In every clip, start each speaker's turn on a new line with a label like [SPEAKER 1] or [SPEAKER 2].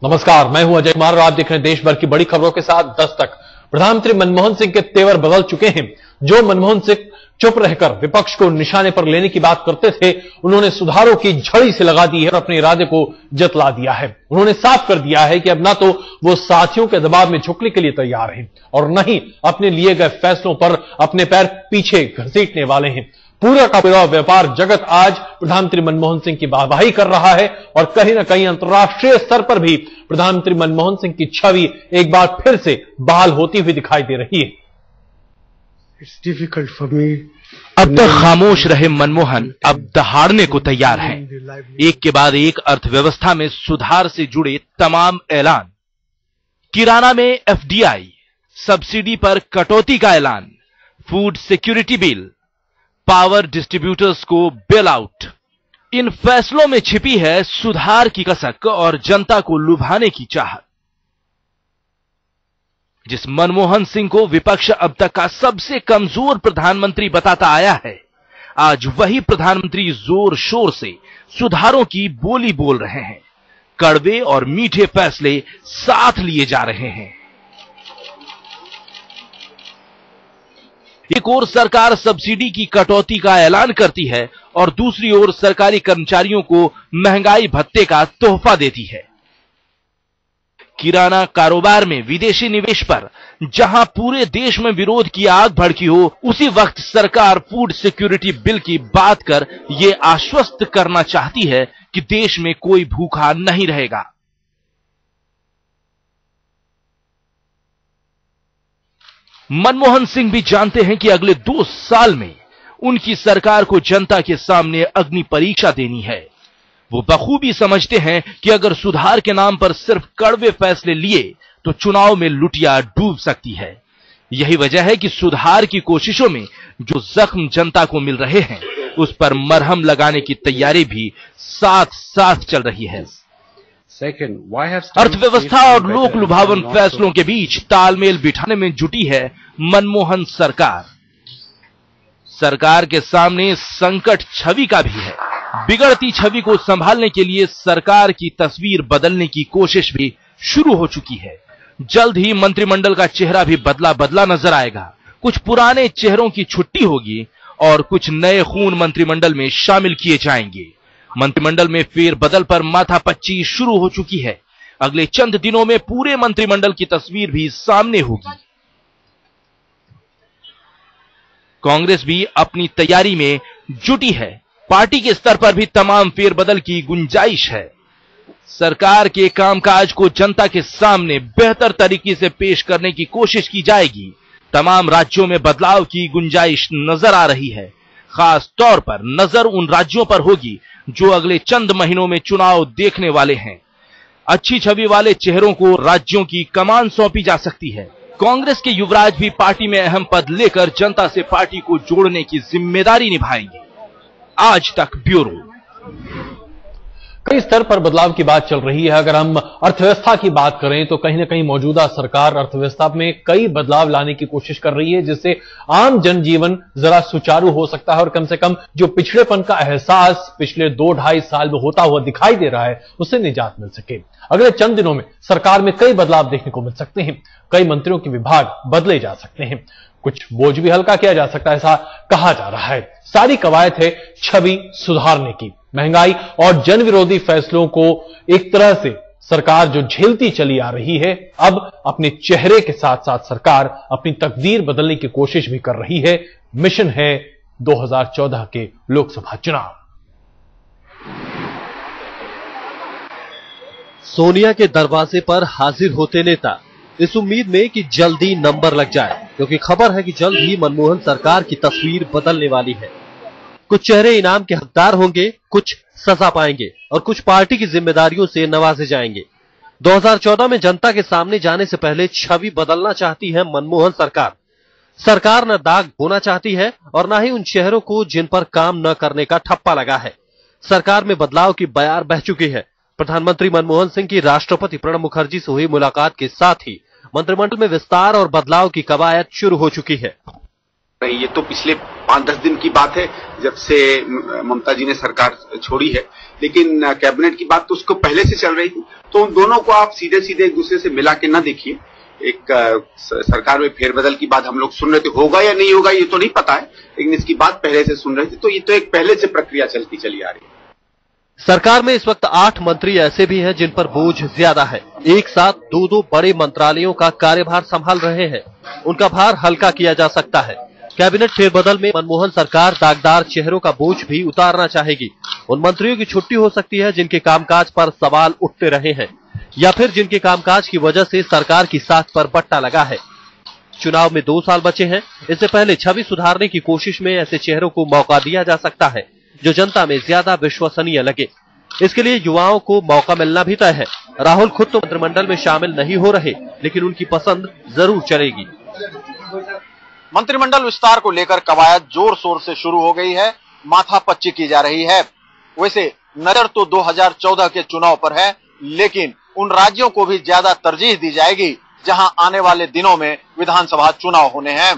[SPEAKER 1] नमस्कार, मैं हूं अजय कुमार और आप देख रहे हैं देश भर की बड़ी खबरों के साथ 10 तक। प्रधानमंत्री मनमोहन सिंह के तेवर बदल चुके हैं। जो मनमोहन सिंह चुप रहकर विपक्ष को निशाने पर लेने की बात करते थे, उन्होंने सुधारों की झड़ी से लगा दी है और अपने इरादे को जतला दिया है। उन्होंने साफ कर दिया है कि अब ना तो वो साथियों के दबाव में झुकने के लिए तैयार हैं और न ही अपने लिए गए फैसलों पर अपने पैर पीछे घसीटने वाले हैं। पूरा का पूरा व्यापार जगत आज प्रधानमंत्री मनमोहन सिंह की वाहवाही कर रहा है और कहीं ना कहीं अंतर्राष्ट्रीय स्तर पर भी प्रधानमंत्री मनमोहन सिंह की छवि एक बार फिर से बहाल होती हुई दिखाई दे रही है।
[SPEAKER 2] It's difficult for me.
[SPEAKER 3] अब तक खामोश रहे मनमोहन अब दहाड़ने को तैयार हैं। एक के बाद एक अर्थव्यवस्था में सुधार से जुड़े तमाम ऐलान, किराना में एफडीआई, सब्सिडी पर कटौती का ऐलान, food security bill, power distributors को बेल आउट। इन फैसलों में छिपी है सुधार की कसक और जनता को लुभाने की चाहत। जिस मनमोहन सिंह को विपक्ष अब तक का सबसे कमजोर प्रधानमंत्री बताता आया है, आज वही प्रधानमंत्री जोर शोर से सुधारों की बोली बोल रहे हैं। कड़वे और मीठे फैसले साथ लिए जा रहे हैं। एक ओर सरकार सब्सिडी की कटौती का ऐलान करती है और दूसरी ओर सरकारी कर्मचारियों को महंगाई भत्ते का तोहफा देती है। किराना कारोबार में विदेशी निवेश पर जहां पूरे देश में विरोध की आग भड़की हो, उसी वक्त सरकार फूड सिक्योरिटी बिल की बात कर यह आश्वस्त करना चाहती है कि देश में कोई भूखा नहीं रहेगा। मनमोहन सिंह भी जानते हैं कि अगले 2 साल में उनकी सरकार को जनता के सामने अग्नि परीक्षा देनी है। वो बखूबी समझते हैं कि अगर सुधार के नाम पर सिर्फ कड़वे फैसले लिए तो चुनाव में लुटिया डूब सकती है। यही वजह है कि सुधार की कोशिशों में जो जख्म जनता को मिल रहे हैं, उस पर मरहम लगाने की तैयारी भी साथ साथ चल रही है। अर्थव्यवस्था और लोक लुभावन फैसलों के बीच तालमेल बिठाने में जुटी है मनमोहन सरकार। सरकार के सामने संकट छवि का भी है। बिगड़ती छवि को संभालने के लिए सरकार की तस्वीर बदलने की कोशिश भी शुरू हो चुकी है। जल्द ही मंत्रिमंडल का चेहरा भी बदला बदला नजर आएगा। कुछ पुराने चेहरों की छुट्टी होगी और कुछ नए खून मंत्रिमंडल में शामिल किए जाएंगे। मंत्रिमंडल में फेरबदल पर माथापच्ची शुरू हो चुकी है। अगले चंद दिनों में पूरे मंत्रिमंडल की तस्वीर भी सामने होगी। कांग्रेस भी अपनी तैयारी में जुटी है। पार्टी के स्तर पर भी तमाम फेरबदल की गुंजाइश है। सरकार के कामकाज को जनता के सामने बेहतर तरीके से पेश करने की कोशिश की जाएगी। तमाम राज्यों में बदलाव की गुंजाइश नजर आ रही है। खास तौर पर नजर उन राज्यों पर होगी जो अगले चंद महीनों में चुनाव देखने वाले हैं। अच्छी छवि वाले चेहरों को राज्यों की कमान सौंपी जा सकती है। कांग्रेस के युवराज भी पार्टी में अहम पद लेकर जनता से पार्टी को जोड़ने की जिम्मेदारी निभाएंगे। आज तक ब्यूरो।
[SPEAKER 1] कई स्तर पर बदलाव की बात चल रही है। अगर हम अर्थव्यवस्था की बात करें तो कहीं ना कहीं मौजूदा सरकार अर्थव्यवस्था में कई बदलाव लाने की कोशिश कर रही है, जिससे आम जनजीवन जरा सुचारू हो सकता है और कम से कम जो पिछड़ेपन का एहसास पिछले 2-2.5 साल में होता हुआ दिखाई दे रहा है, उससे निजात मिल सके। अगले चंद दिनों में सरकार में कई बदलाव देखने को मिल सकते हैं। कई मंत्रियों के विभाग बदले जा सकते हैं। कुछ बोझ भी हल्का किया जा सकता है, ऐसा कहा जा रहा है। सारी कवायद है छवि सुधारने की। महंगाई और जन विरोधी फैसलों को एक तरह से सरकार जो झेलती चली आ रही है, अब अपने चेहरे के साथ साथ सरकार अपनी तकदीर बदलने की कोशिश भी कर रही है। मिशन है 2014 के लोकसभा चुनाव।
[SPEAKER 4] सोनिया के दरवाजे पर हाजिर होते नेता, इस उम्मीद में कि जल्दी नंबर लग जाए, क्योंकि खबर है कि जल्द ही मनमोहन सरकार की तस्वीर बदलने वाली है। कुछ चेहरे इनाम के हकदार होंगे, कुछ सजा पाएंगे और कुछ पार्टी की जिम्मेदारियों से नवाजे जाएंगे। 2014 में जनता के सामने जाने से पहले छवि बदलना चाहती है मनमोहन सरकार। सरकार न दाग होना चाहती है और न ही उन चेहरों को जिन पर काम न करने का ठप्पा लगा है। सरकार में बदलाव की बयार बह चुकी है। प्रधानमंत्री मनमोहन सिंह की राष्ट्रपति प्रणब मुखर्जी से हुई मुलाकात के साथ ही मंत्रिमंडल में विस्तार और बदलाव की कवायद शुरू हो चुकी है।
[SPEAKER 5] ये तो पिछले 5-10 दिन की बात है जब से ममता जी ने सरकार छोड़ी है, लेकिन कैबिनेट की बात तो उसको पहले से चल रही थी। तो उन दोनों को आप सीधे सीधे एक दूसरे से मिला के ना देखिए। एक सरकार में फेरबदल की बात हम लोग सुन रहे थे, होगा या नहीं होगा ये तो नहीं पता है, लेकिन इसकी बात पहले से सुन रहे थे। तो ये तो एक पहले से प्रक्रिया चलती चली आ रही है।
[SPEAKER 4] सरकार में इस वक्त 8 मंत्री ऐसे भी हैं जिन पर बोझ ज्यादा है। एक साथ 2-2 बड़े मंत्रालयों का कार्यभार संभाल रहे हैं। उनका भार हल्का किया जा सकता है। कैबिनेट फेरबदल में मनमोहन सरकार दागदार चेहरों का बोझ भी उतारना चाहेगी। उन मंत्रियों की छुट्टी हो सकती है जिनके कामकाज पर सवाल उठते रहे हैं, या फिर जिनके कामकाज की वजह से सरकार की साख पर बट्टा लगा है। चुनाव में 2 साल बचे हैं। इससे पहले छवि सुधारने की कोशिश में ऐसे चेहरों को मौका दिया जा सकता है जो जनता में ज्यादा विश्वसनीय लगे। इसके लिए युवाओं को मौका मिलना भी तय है। राहुल खुद तो मंत्रिमंडल में शामिल नहीं हो रहे, लेकिन उनकी पसंद जरूर चलेगी।
[SPEAKER 6] मंत्रिमंडल विस्तार को लेकर कवायद जोर शोर से शुरू हो गई है, माथापच्ची की जा रही है। वैसे नजर तो 2014 के चुनाव पर है, लेकिन उन राज्यों को भी ज्यादा तरजीह दी जाएगी जहां आने वाले दिनों में विधानसभा चुनाव होने हैं।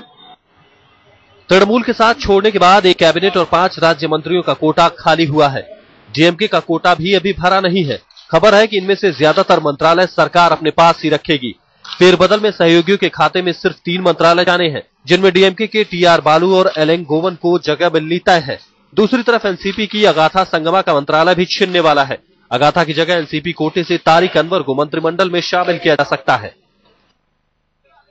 [SPEAKER 4] तृणमूल के साथ छोड़ने के बाद एक कैबिनेट और 5 राज्य मंत्रियों का कोटा खाली हुआ है। डीएमके का कोटा भी अभी भरा नहीं है। खबर है कि इनमें से ज्यादातर मंत्रालय सरकार अपने पास ही रखेगी। फेरबदल में सहयोगियों के खाते में सिर्फ 3 मंत्रालय जाने हैं, जिनमें डीएमके के टीआर बालू और एलेंग गोवन को जगह मिलनी तय है। दूसरी तरफ एनसीपी की अगाथा संगमा का मंत्रालय भी छिनने वाला है। अगाथा की जगह एनसीपी कोटे से तारिक अनवर को मंत्रिमंडल में शामिल किया जा सकता है।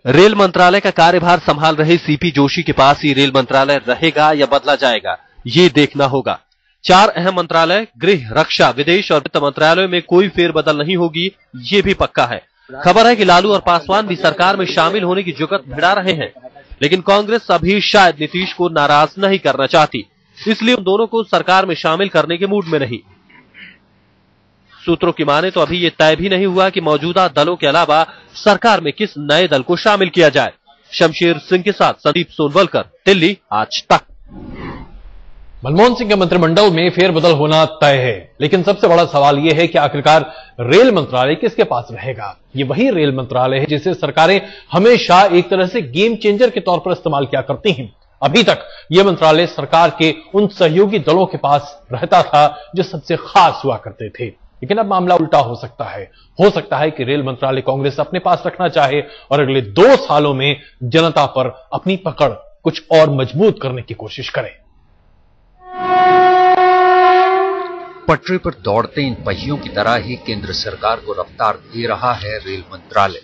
[SPEAKER 4] रेल मंत्रालय का कार्यभार संभाल रहे सीपी जोशी के पास ही रेल मंत्रालय रहेगा या बदला जाएगा, ये देखना होगा। 4 अहम मंत्रालय गृह, रक्षा, विदेश और वित्त मंत्रालयों में कोई फेरबदल नहीं होगी, ये भी पक्का है। खबर है कि लालू और पासवान भी सरकार में शामिल होने की जुगत भिड़ा रहे हैं, लेकिन कांग्रेस अभी शायद नीतीश को नाराज नहीं करना चाहती, इसलिए उन दोनों को सरकार में शामिल करने के मूड में नहीं। सूत्रों की माने तो अभी ये तय भी नहीं हुआ कि मौजूदा दलों के अलावा सरकार में किस नए दल को शामिल किया जाए। शमशेर सिंह के साथ संदीप सोनवलकर, दिल्ली, आज तक।
[SPEAKER 1] मनमोहन सिंह के मंत्रिमंडल में फेरबदल होना तय है, लेकिन सबसे बड़ा सवाल यह है कि आखिरकार रेल मंत्रालय किसके पास रहेगा। ये वही रेल मंत्रालय है जिसे सरकारें हमेशा एक तरह से गेम चेंजर के तौर पर इस्तेमाल किया करती हैं। अभी तक यह मंत्रालय सरकार के उन सहयोगी दलों के पास रहता था जो सबसे खास हुआ करते थे, लेकिन अब मामला उल्टा हो सकता है कि रेल मंत्रालय कांग्रेस अपने पास रखना चाहे और अगले 2 सालों में जनता पर अपनी पकड़ कुछ और मजबूत करने की कोशिश करे।
[SPEAKER 7] पटरी पर दौड़ते इन पहियों की तरह ही केंद्र सरकार को रफ्तार दे रहा है रेल मंत्रालय।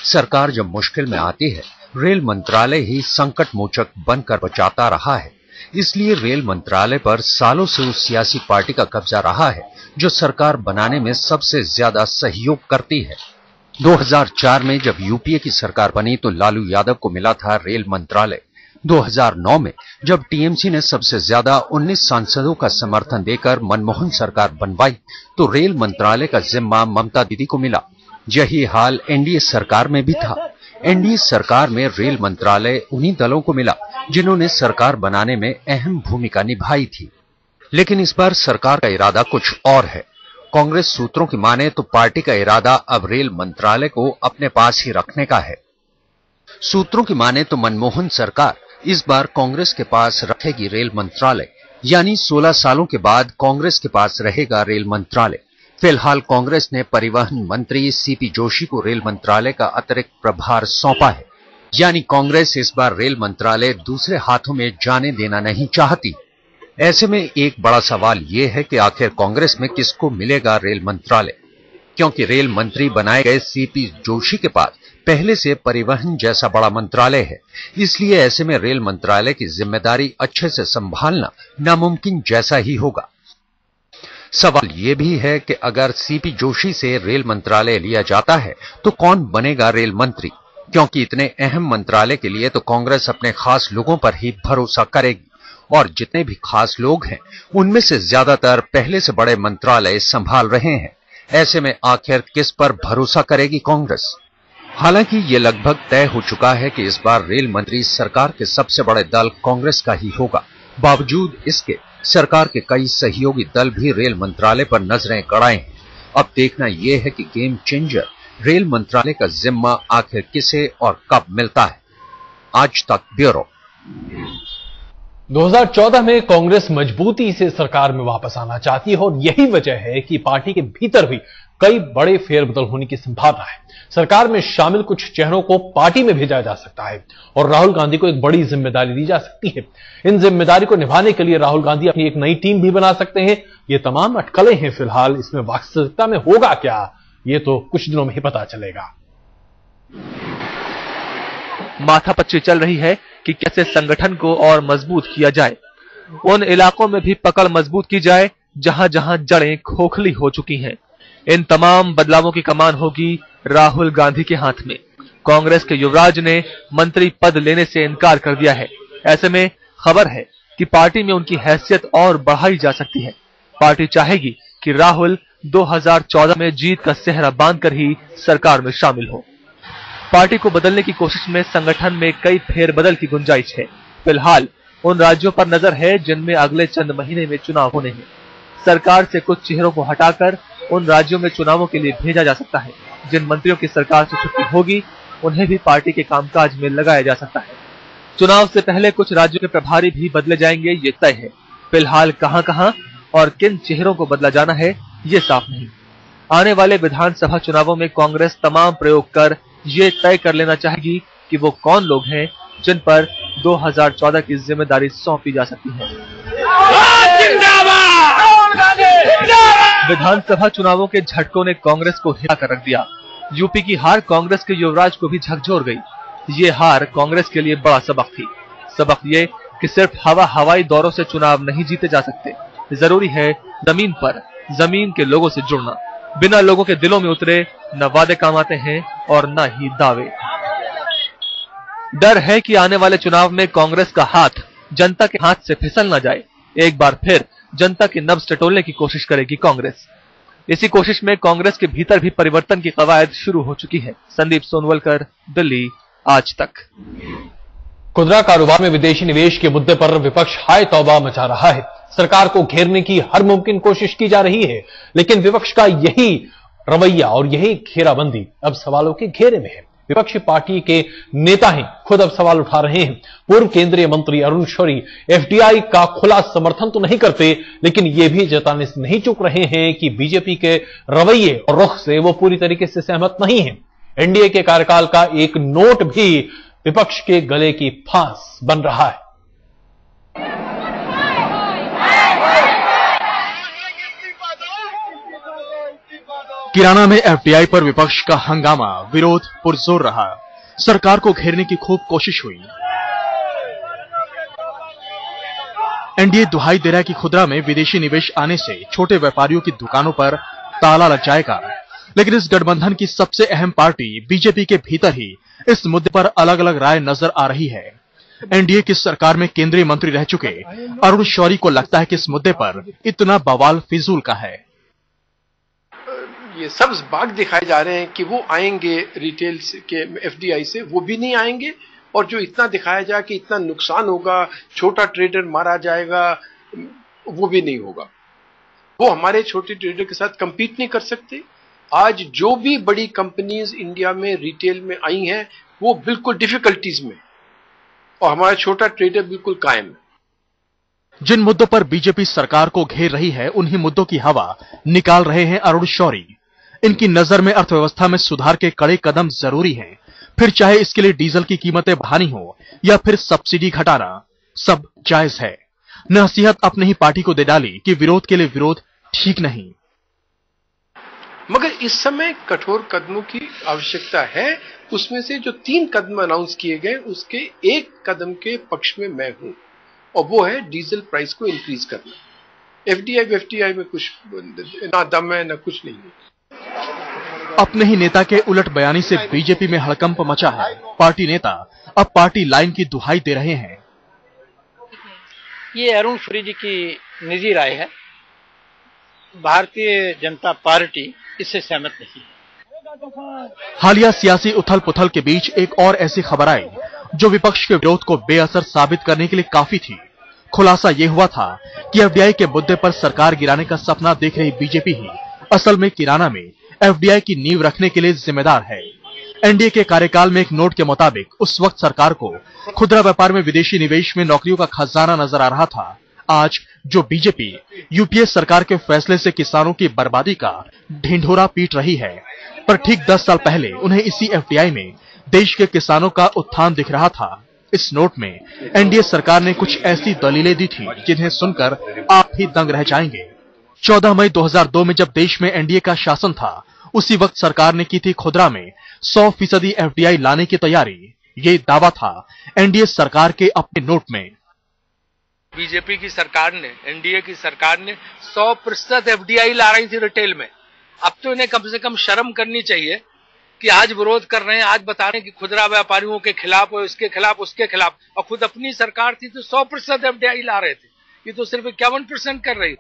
[SPEAKER 7] सरकार जब मुश्किल में आती है, रेल मंत्रालय ही संकट मोचक बनकर बचाता रहा है। इसलिए रेल मंत्रालय पर सालों से उस सियासी पार्टी का कब्जा रहा है जो सरकार बनाने में सबसे ज्यादा सहयोग करती है। 2004 में जब यूपीए की सरकार बनी तो लालू यादव को मिला था रेल मंत्रालय। 2009 में जब टीएमसी ने सबसे ज्यादा 19 सांसदों का समर्थन देकर मनमोहन सरकार बनवाई तो रेल मंत्रालय का जिम्मा ममता दीदी को मिला। यही हाल एनडीए सरकार में भी था। एनडीए सरकार में रेल मंत्रालय उन्हीं दलों को मिला जिन्होंने सरकार बनाने में अहम भूमिका निभाई थी। लेकिन इस बार सरकार का इरादा कुछ और है। कांग्रेस सूत्रों की माने तो पार्टी का इरादा अब रेल मंत्रालय को अपने पास ही रखने का है। सूत्रों की माने तो मनमोहन सरकार इस बार कांग्रेस के पास रखेगी रेल मंत्रालय, यानी 16 सालों के बाद कांग्रेस के पास रहेगा रेल मंत्रालय। फिलहाल कांग्रेस ने परिवहन मंत्री सीपी जोशी को रेल मंत्रालय का अतिरिक्त प्रभार सौंपा है, यानी कांग्रेस इस बार रेल मंत्रालय दूसरे हाथों में जाने देना नहीं चाहती। ऐसे में एक बड़ा सवाल यह है कि आखिर कांग्रेस में किसको मिलेगा रेल मंत्रालय, क्योंकि रेल मंत्री बनाए गए सीपी जोशी के पास पहले से परिवहन जैसा बड़ा मंत्रालय है। इसलिए ऐसे में रेल मंत्रालय की जिम्मेदारी अच्छे से संभालना नामुमकिन जैसा ही होगा। सवाल यह भी है कि अगर सीपी जोशी से रेल मंत्रालय लिया जाता है तो कौन बनेगा रेल मंत्री, क्योंकि इतने अहम मंत्रालय के लिए तो कांग्रेस अपने खास लोगों पर ही भरोसा करेगी, और जितने भी खास लोग हैं उनमें से ज्यादातर पहले से बड़े मंत्रालय संभाल रहे हैं। ऐसे में आखिर किस पर भरोसा करेगी कांग्रेस? हालांकि ये लगभग तय हो चुका है कि इस बार रेल मंत्री सरकार के सबसे बड़े दल कांग्रेस का ही होगा। बावजूद इसके सरकार के कई सहयोगी दल भी रेल मंत्रालय पर नजरें गड़ाए हैं। अब देखना यह है कि गेम चेंजर रेल मंत्रालय का जिम्मा आखिर किसे और कब मिलता है। आज तक ब्यूरो।
[SPEAKER 1] 2014 में कांग्रेस मजबूती से सरकार में वापस आना चाहती है और यही वजह है कि पार्टी के भीतर भी कई बड़े फेरबदल होने की संभावना है। सरकार में शामिल कुछ चेहरों को पार्टी में भेजा जा सकता है और राहुल गांधी को एक बड़ी जिम्मेदारी दी जा सकती है। इन जिम्मेदारी को निभाने के लिए राहुल गांधी अपनी एक नई टीम भी बना सकते हैं। ये तमाम अटकलें हैं फिलहाल, इसमें वास्तविकता में होगा क्या, ये तो कुछ दिनों में ही पता चलेगा।
[SPEAKER 3] माथापच्ची चल रही है कि कैसे संगठन को और मजबूत किया जाए, उन इलाकों में भी पकड़ मजबूत की जाए जहां जहां जड़ें खोखली हो चुकी हैं। इन तमाम बदलावों की कमान होगी राहुल गांधी के हाथ में। कांग्रेस के युवराज ने मंत्री पद लेने से इनकार कर दिया है। ऐसे में खबर है कि पार्टी में उनकी हैसियत और बढ़ाई जा सकती है। पार्टी चाहेगी कि राहुल 2014 में जीत का सेहरा बांधकर ही सरकार में शामिल हो। पार्टी को बदलने की कोशिश में संगठन में कई फेरबदल की गुंजाइश है। फिलहाल उन राज्यों पर नजर है जिनमें अगले चंद महीने में चुनाव होने हैं। सरकार से कुछ चेहरों को हटाकर उन राज्यों में चुनावों के लिए भेजा जा सकता है। जिन मंत्रियों की सरकार से छुट्टी होगी उन्हें भी पार्टी के कामकाज में लगाया जा सकता है। चुनाव से पहले कुछ राज्यों के प्रभारी भी बदले जाएंगे, ये तय है। फिलहाल कहां और किन चेहरों को बदला जाना है ये साफ नहीं। आने वाले विधानसभा चुनावों में कांग्रेस तमाम प्रयोग कर ये तय कर लेना चाहेगी कि वो कौन लोग हैं जिन पर 2014 की जिम्मेदारी सौंपी जा सकती है। विधानसभा चुनावों के झटकों ने कांग्रेस को हिला कर रख दिया। यूपी की हार कांग्रेस के युवराज को भी झकझोर गई। ये हार कांग्रेस के लिए बड़ा सबक थी। सबक ये कि सिर्फ हवाई दौरों से चुनाव नहीं जीते जा सकते। जरूरी है जमीन पर जमीन के लोगों से जुड़ना। बिना लोगों के दिलों में उतरे न वादे काम आते हैं और न ही दावे। डर है कि आने वाले चुनाव में कांग्रेस का हाथ जनता के हाथ से फिसल न जाए। एक बार फिर जनता की नब्ज टटोलने की कोशिश करेगी कांग्रेस। इसी कोशिश में कांग्रेस के भीतर भी परिवर्तन की कवायद शुरू हो चुकी है। संदीप सोनवलकर, दिल्ली, आज तक।
[SPEAKER 1] खुदरा कारोबार में विदेशी निवेश के मुद्दे पर विपक्ष हाय तौबा मचा रहा है। सरकार को घेरने की हर मुमकिन कोशिश की जा रही है, लेकिन विपक्ष का यही रवैया और यही घेराबंदी अब सवालों के घेरे में है। विपक्षी पार्टी के नेता ही खुद अब सवाल उठा रहे हैं। पूर्व केंद्रीय मंत्री अरुण शौरी एफडीआई का खुला समर्थन तो नहीं करते, लेकिन ये भी जताने से नहीं चूक रहे हैं कि बीजेपी के रवैये और रुख से वो पूरी तरीके से सहमत नहीं है। एनडीए के कार्यकाल का एक नोट भी विपक्ष के गले की फांस बन रहा है।
[SPEAKER 8] किराना में एफडीआई पर विपक्ष का हंगामा, विरोध पुरजोर रहा। सरकार को घेरने की खूब कोशिश हुई। एनडीए दुहाई दे रहा है कि खुदरा में विदेशी निवेश आने से छोटे व्यापारियों की दुकानों पर ताला लग जाएगा, लेकिन इस गठबंधन की सबसे अहम पार्टी बीजेपी के भीतर ही इस मुद्दे पर अलग अलग राय नजर आ रही है। एनडीए की सरकार में केंद्रीय मंत्री रह चुके अरुण शौरी को लगता है कि इस मुद्दे पर इतना बवाल फिजूल का है।
[SPEAKER 2] ये सब्ज बाग दिखाए जा रहे हैं कि वो आएंगे रिटेल के एफडीआई से, वो भी नहीं आएंगे। और जो इतना दिखाया जाए कि इतना नुकसान होगा, छोटा ट्रेडर मारा जाएगा, वो भी नहीं होगा। वो हमारे छोटे ट्रेडर के साथ कंपीट नहीं कर सकते। आज जो भी बड़ी कंपनीज इंडिया में रिटेल में आई हैं, वो बिल्कुल डिफिकल्टीज में, और हमारा छोटा ट्रेडर बिल्कुल कायम है।
[SPEAKER 8] जिन मुद्दों पर बीजेपी सरकार को घेर रही है, उन्हीं मुद्दों की हवा निकाल रहे हैं अरुण शौरी। इनकी नजर में अर्थव्यवस्था में सुधार के कड़े कदम जरूरी हैं, फिर चाहे इसके लिए डीजल की कीमतें बढ़ानी हो या फिर सब्सिडी घटाना, सब जायज है। नसीहत अपने ही पार्टी को दे डाली कि विरोध के लिए विरोध ठीक नहीं,
[SPEAKER 2] मगर इस समय कठोर कदमों की आवश्यकता है। उसमें से जो 3 कदम अनाउंस किए गए, उसके एक कदम के पक्ष में मैं हूं, और वो है डीजल प्राइस को इंक्रीज करना। एफडीआई में कुछ ना दम है ना कुछ नहीं है।
[SPEAKER 8] अपने ही नेता के उलट बयानी से बीजेपी में हड़कंप मचा है। पार्टी नेता अब पार्टी लाइन की दुहाई दे रहे हैं।
[SPEAKER 9] ये अरुण शौरी जी की निजी राय है। भारतीय जनता पार्टी इससे सहमत नहीं है।
[SPEAKER 8] हालिया सियासी उथल पुथल के बीच एक और ऐसी खबर आई जो विपक्ष के विरोध को बेअसर साबित करने के लिए काफी थी। खुलासा यह हुआ था कि एफडीआई के मुद्दे पर सरकार गिराने का सपना देख रही बीजेपी ही असल में किराना में एफडीआई की नींव रखने के लिए जिम्मेदार है। एनडीए के कार्यकाल में एक नोट के मुताबिक उस वक्त सरकार को खुदरा व्यापार में विदेशी निवेश में नौकरियों का खजाना नजर आ रहा था। आज जो बीजेपी यूपीए सरकार के फैसले से किसानों की बर्बादी का ढिंढोरा पीट रही है, पर ठीक 10 साल पहले उन्हें इसी एफडीआई में देश के किसानों का उत्थान दिख रहा था। इस नोट में एनडीए सरकार ने कुछ ऐसी दलीलें दी थी जिन्हें सुनकर आप ही दंग रह जाएंगे। 14 मई 2002 में जब देश में एनडीए का शासन था, उसी वक्त सरकार ने की थी खुदरा में 100% एफडीआई लाने की तैयारी। ये दावा था एनडीए सरकार के अपने नोट में।
[SPEAKER 10] बीजेपी की सरकार ने, एनडीए की सरकार ने 100% एफडीआई ला रही थी रिटेल में। अब तो इन्हें कम से कम शर्म करनी चाहिए कि आज विरोध कर रहे हैं, आज बता रहे हैं कि खुदरा व्यापारियों के खिलाफ और इसके खिलाफ उसके खिलाफ, और खुद अपनी सरकार थी तो 100% एफडीआई ला रहे थे। ये तो सिर्फ 51% कर रही।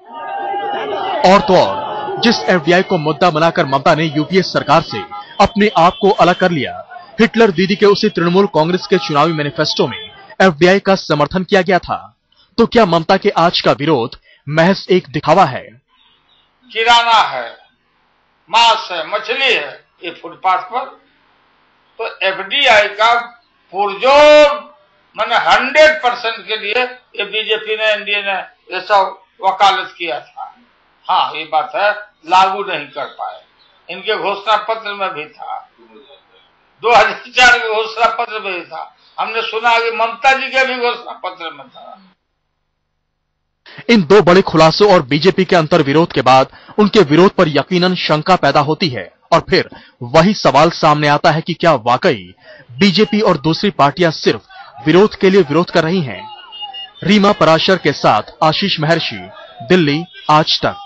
[SPEAKER 8] और तो और जिस एफडीआई को मुद्दा बनाकर ममता ने यूपीए सरकार से अपने आप को अलग कर लिया, हिटलर दीदी के उसी तृणमूल कांग्रेस के चुनावी मैनिफेस्टो में एफडीआई का समर्थन किया गया था। तो क्या ममता के आज का विरोध महज एक दिखावा है?
[SPEAKER 11] किराना है, मांस है, मछली है, ये फुटपाथ पर, तो एफडीआई का पुरजोर मैंने 100% के लिए ये बीजेपी ने, एनडीए ने ये सब वकालत किया था। हाँ, ये बात है, लागू नहीं कर पाए। इनके घोषणा पत्र में भी था, 2004 के घोषणा पत्र में भी था। हमने सुना कि ममता जी के भी घोषणा पत्र में था।
[SPEAKER 8] इन दो बड़े खुलासों और बीजेपी के अंतर विरोध के बाद उनके विरोध पर यकीनन शंका पैदा होती है, और फिर वही सवाल सामने आता है कि क्या वाकई बीजेपी और दूसरी पार्टियां सिर्फ विरोध के लिए विरोध कर रही हैं? रीमा पराशर के साथ आशीष महर्षि, दिल्ली, आज तक।